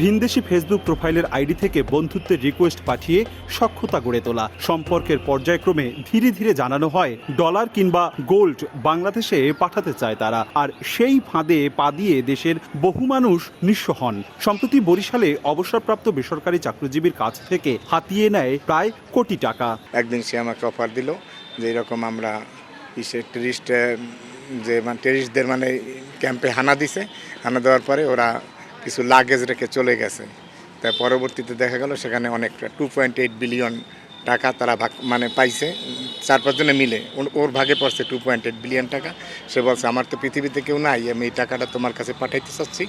ভিনদেশি ফেসবুক প্রোফাইলের আইডি থেকে বন্ধুত্বের রিকোয়েস্ট পাঠিয়ে সখ্যতা গড়ে তোলা। সম্পর্কের পর্যায়ক্রমে ধীরে ধীরে জানানো হয় ডলার কিংবা গোল্ড বাংলাদেশে পাঠাতে চায় তারা, আর সেই ফাঁদে পা দিয়ে দেশের বহু মানুষ নিঃস্ব হন। সম্প্রতি বরিশালে অবসরপ্রাপ্ত বেসরকারি চাকরিজীবীর কাছ থেকে হাতিয়ে নেয় প্রায় কোটি টাকা। একদিন সে আমাকে অফার দিল যে এরকম আমরা টেরিস্টদের ক্যাম্পে হানা দিছে, হানা দেওয়ার পরে ওরা কিছু লাগেজ রেখে চলে গেছে। তাই পরবর্তীতে দেখা গেল সেখানে অনেকটা 2.8 বিলিয়ন টাকা তারা পাইছে, 4-5 জনে মিলে। ওর ভাগে পড়ছে 2.8 বিলিয়ন টাকা। সে বলছে আমার তো পৃথিবীতে কেউ নাই, আমি এই টাকাটা তোমার কাছে পাঠাইতে চাচ্ছি,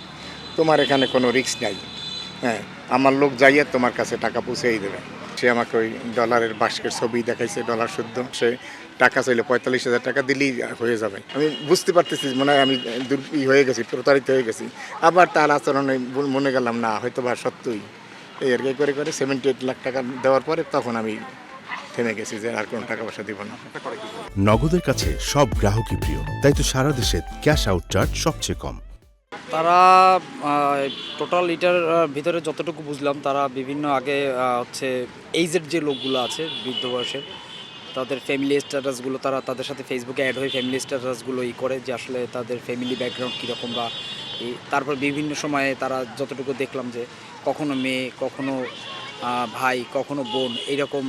তোমার এখানে কোনো রিস্ক নাই, হ্যাঁ আমার লোক যাইয়া তোমার কাছে টাকা পৌঁছেই দেবে। সে আমাকে ওই ডলারের বাস্কের ছবি দেখাইছে, ডলার শুদ্ধ। সে টাকা চাইলে 45,000 টাকা দিলেই হয়ে যাবে। আমি বুঝতে পারতেছি মনে হয় আমি হয়ে গেছি, প্রতারিত হয়ে গেছি। আবার তার আচরণে মনে গেলাম না হয়তো বা সত্যই এই আর কি করে 78 লাখ টাকা দেওয়ার পরে তখন আমি থেমে গেছি যে আর কোনো টাকা পয়সা দিব না। নগদের কাছে সব গ্রাহকই প্রিয়, তাই তো সারা দেশে ক্যাশ আউট চার্জ সবচেয়ে কম। তারা টোটাল এটার ভিতরে যতটুকু বুঝলাম, তারা বিভিন্ন আগে হচ্ছে এইজের যে লোকগুলো আছে বৃদ্ধ বয়সের, তাদের ফ্যামিলি স্ট্যাটাসগুলো তারা তাদের সাথে ফেসবুকে অ্যাড হয়ে ফ্যামিলি স্ট্যাটাসগুলো করে যে আসলে তাদের ফ্যামিলি ব্যাকগ্রাউন্ড কীরকম, বা তারপর বিভিন্ন সময়ে তারা যতটুকু দেখলাম যে কখনো মেয়ে, কখনো ভাই, কখনো বোন, এইরকম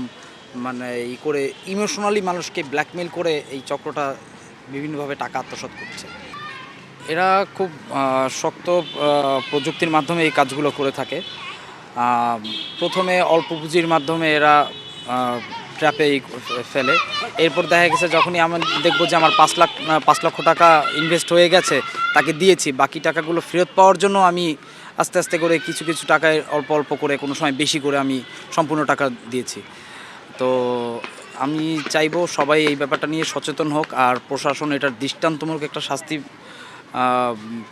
করে ইমোশনালি মানুষকে ব্ল্যাকমেল করে এই চক্রটা বিভিন্নভাবে টাকা আত্মসাৎ করছে। এরা খুব শক্ত প্রযুক্তির মাধ্যমে এই কাজগুলো করে থাকে। প্রথমে অল্প পুঁজির মাধ্যমে এরা ট্র্যাপে ফেলে। এরপর দেখা গেছে যখনই আমরা দেখবো যে আমার 5 লক্ষ টাকা ইনভেস্ট হয়ে গেছে, তাকে দিয়েছি, বাকি টাকাগুলো ফেরত পাওয়ার জন্য আমি আস্তে আস্তে করে কিছু কিছু টাকায় অল্প অল্প করে, কোনো সময় বেশি করে আমি সম্পূর্ণ টাকা দিয়েছি। তো আমি চাইবো সবাই এই ব্যাপারটা নিয়ে সচেতন হোক, আর প্রশাসন এটার দৃষ্টান্তমূলক একটা শাস্তি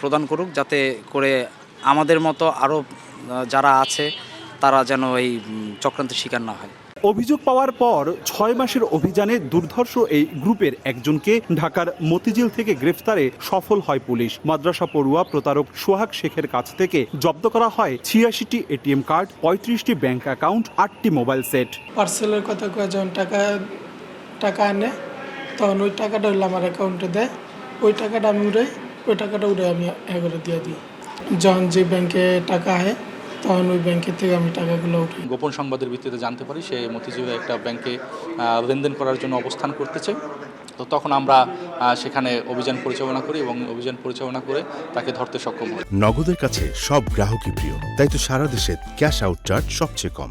প্রদান করুক, যাতে করে আমাদের মতো আরও যারা আছে তারা যেন এই চক্রান্তের শিকার না হয়। অভিযোগ পাওয়ার পর 6 মাসের অভিযানে দুর্ধর্ষ এই গ্রুপের একজনকে ঢাকার মতিঝিল থেকে গ্রেফতারে সফল হয় পুলিশ। মাদ্রাসা পড়ুয়া প্রতারক সোহাগ শেখের কাছ থেকে জব্দ করা হয় 86টি এটিএম কার্ড, 35টি ব্যাংক অ্যাকাউন্ট, 8টি মোবাইল সেট। পার্সেলের কথা কয়ে যখন টাকা আনে তখন ওই টাকাটা হইলে আমার অ্যাকাউন্টে দেয়, ওই টাকাটা আমি আমি এগারে দিয়ে দিই। যখন যে ব্যাংকে টাকা আয় তখন ওই ব্যাংকের থেকে আমি টাকাগুলো উঠি। গোপন সংবাদের ভিত্তিতে জানতে পারি সে মতিঝিলে একটা ব্যাংকে লেনদেন করার জন্য অবস্থান করতেছে। তো তখন আমরা সেখানে অভিযান পরিচালনা করি এবং অভিযান পরিচালনা করে তাকে ধরতে সক্ষম হই। নগদের কাছে সব গ্রাহকই প্রিয়, তাই তো সারা দেশে ক্যাশ আউট চার্জ সবচেয়ে কম।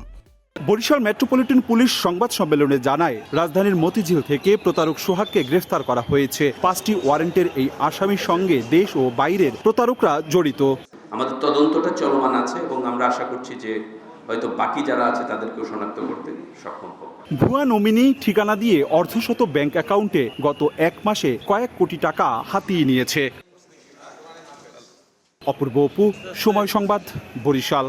বরিশাল মেট্রোপলিটন পুলিশ সংবাদ সম্মেলনে জানায়, রাজধানীর মতিঝিল থেকে প্রতারক সোহাগকে গ্রেফতার করা হয়েছে। 5টি ওয়ারেন্টের এই আসামির সঙ্গে দেশ ও বাইরের প্রতারকরা জড়িত। আমাদের তদন্তটা চলমান আছে এবং আমরা আশা করছি যে হয়তো বাকি যারা আছে তাদেরকেও শনাক্ত করতে সক্ষম হব। ভুয়া নমিনি ঠিকানা দিয়ে অর্ধশত ব্যাংক অ্যাকাউন্টে গত 1 মাসে কয়েক কোটি টাকা হাতিয়ে নিয়েছে। অপূর্ব অপু, সময় সংবাদ, বরিশাল।